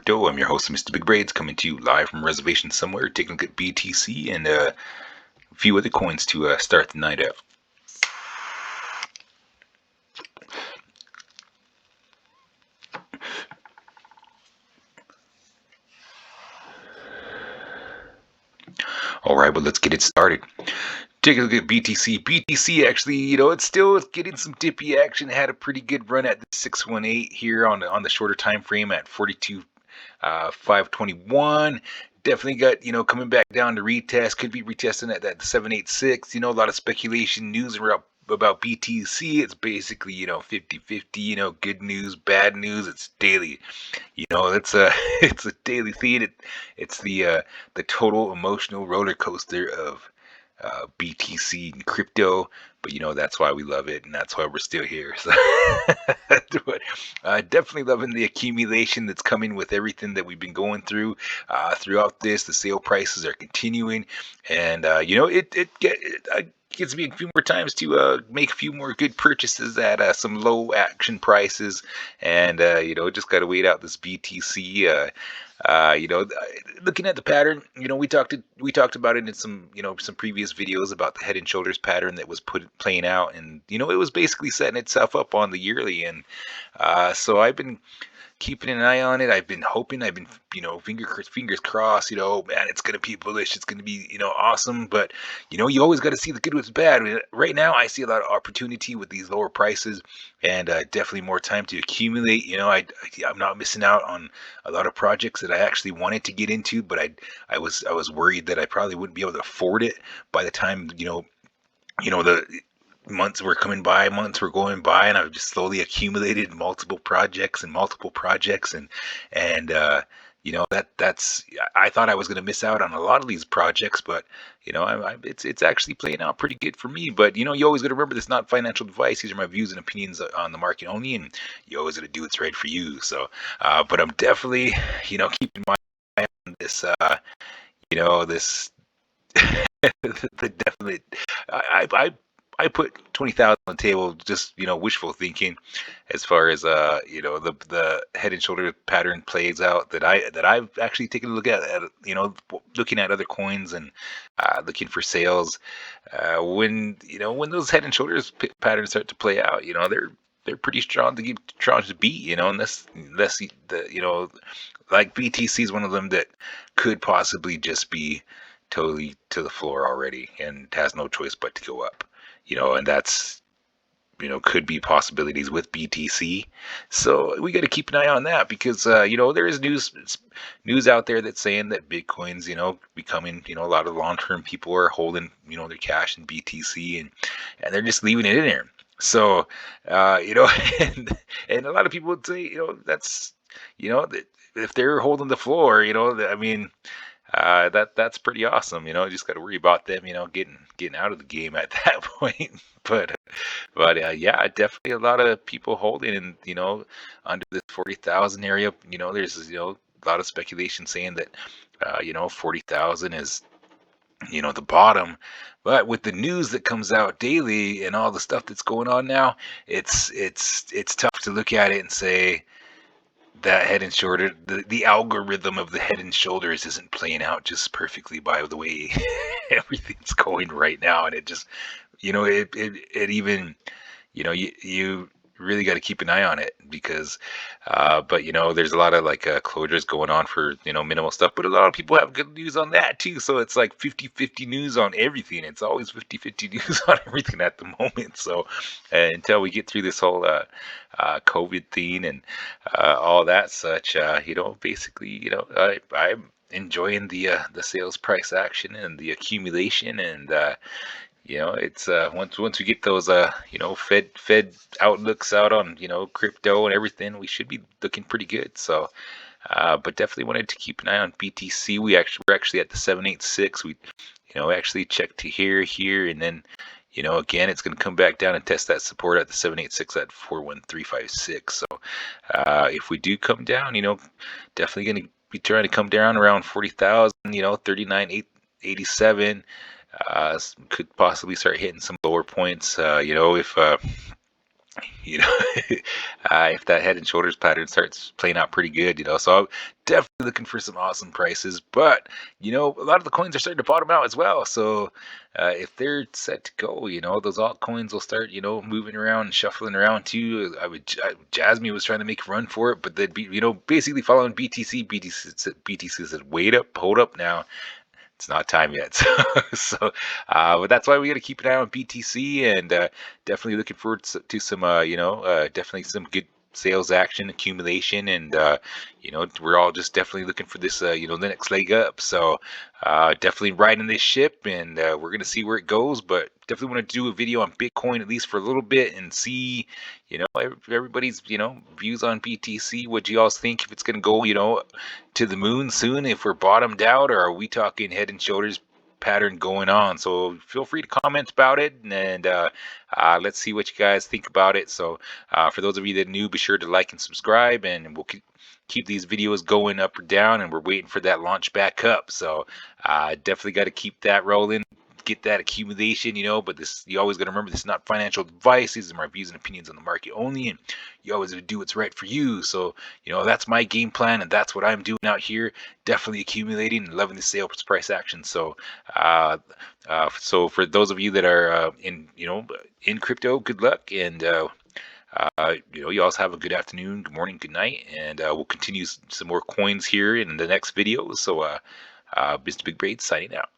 Crypto. I'm your host, Mr. Big Braids, coming to you live from a reservation somewhere, taking a look at BTC and a few other coins to start the night out. All right, but let's get it started. Take a look at BTC. BTC actually, it's still getting some dippy action. It had a pretty good run at the 618 here on the shorter time frame at 42. 521. Definitely got, coming back down to retest. Could be retesting at that 786. A lot of speculation news about BTC. It's basically, 50-50, good news, bad news. It's daily. It's a it's a daily feed. It's the total emotional roller coaster of BTC and crypto, but that's why we love it, and that's why we're still here. So, but definitely loving the accumulation that's coming with everything that we've been going through throughout this. The sale prices are continuing, and it gives me a few more times to make a few more good purchases at some low action prices, and just got to wait out this BTC. Looking at the pattern, we talked about it in some previous videos about the head and shoulders pattern that was playing out, and it was basically setting itself up on the yearly, and so I've been keeping an eye on it. I've been hoping, fingers crossed, man, it's going to be bullish. It's going to be, awesome. But, you always got to see the good with the bad. Right now, I see a lot of opportunity with these lower prices and definitely more time to accumulate. I'm not missing out on a lot of projects that I actually wanted to get into, but I was worried that I probably wouldn't be able to afford it by the time, the months were coming by, months were going by, and I've just slowly accumulated multiple projects and that's I thought I was going to miss out on a lot of these projects, but it's actually playing out pretty good for me. But you always got to remember, this is not financial advice. These are my views and opinions on the market only, and you always got to do what's right for you. So, but I'm definitely keeping my eye on this. This the definite. I put 20,000 on the table, just wishful thinking, as far as the head and shoulder pattern plays out, that I've actually taken a look at looking at other coins and looking for sales. When those head and shoulders patterns start to play out, they're pretty strong to beat, unless like BTC is one of them that could possibly just be totally to the floor already and has no choice but to go up. And that's, could be possibilities with BTC. So we got to keep an eye on that, because, there is news out there that's saying that Bitcoin's, becoming, a lot of long-term people are holding, their cash in BTC, and they're just leaving it in there. So, and a lot of people would say, that's, that if they're holding the floor, I mean, that's pretty awesome. Just got to worry about them, getting out of the game at that point. But yeah, definitely a lot of people holding, and under this 40,000 area. There's a lot of speculation saying that 40,000 is the bottom. But with the news that comes out daily and all the stuff that's going on now, it's tough to look at it and say that head and shoulder, the algorithm of the head and shoulders isn't playing out just perfectly by the way everything's going right now. And it just, it even, you really got to keep an eye on it, because but there's a lot of closures going on for minimal stuff, but a lot of people have good news on that too. So it's like 50-50 news on everything. It's always 50-50 news on everything at the moment. So until we get through this whole COVID thing and all that such, basically, I'm enjoying the sales price action and the accumulation, and it's once we get those Fed outlooks out on crypto and everything, we should be looking pretty good. So but definitely wanted to keep an eye on BTC. We're actually at the 786. We actually checked to here, and then again, it's going to come back down and test that support at the 786 at 41356. So if we do come down, definitely going to be trying to come down around 40,000, 39,887. Could possibly start hitting some lower points, if you know, if that head and shoulders pattern starts playing out pretty good, so I'm definitely looking for some awesome prices. But a lot of the coins are starting to bottom out as well. So if they're set to go, those altcoins will start, moving around and shuffling around too. Jasmine was trying to make a run for it, but they'd be, basically following BTC. BTC said, wait up, hold up now. It's not time yet. But that's why we got to keep an eye on BTC, and definitely looking forward to some, definitely some good sales action accumulation, and we're all just definitely looking for this, the next leg up. So definitely riding this ship, and we're gonna see where it goes. But definitely want to do a video on Bitcoin at least for a little bit and see, everybody's, views on BTC. What do you all think, if it's gonna go, to the moon soon, if we're bottomed out, or are we talking head and shoulders pattern going on? So feel free to comment about it, and let's see what you guys think about it. So for those of you that are new, be sure to like and subscribe, and we'll keep these videos going up or down, and we're waiting for that launch back up. So definitely got to keep that rolling, get that accumulation, but this, you always got to remember, this is not financial advice. These are my views and opinions on the market only, and you always got to do what's right for you. So that's my game plan, and that's what I'm doing out here, definitely accumulating and loving the sales price action. So so for those of you that are in crypto, good luck, and you also have a good afternoon, good morning, good night, and we'll continue some more coins here in the next video. So Mr. Big Braid signing out.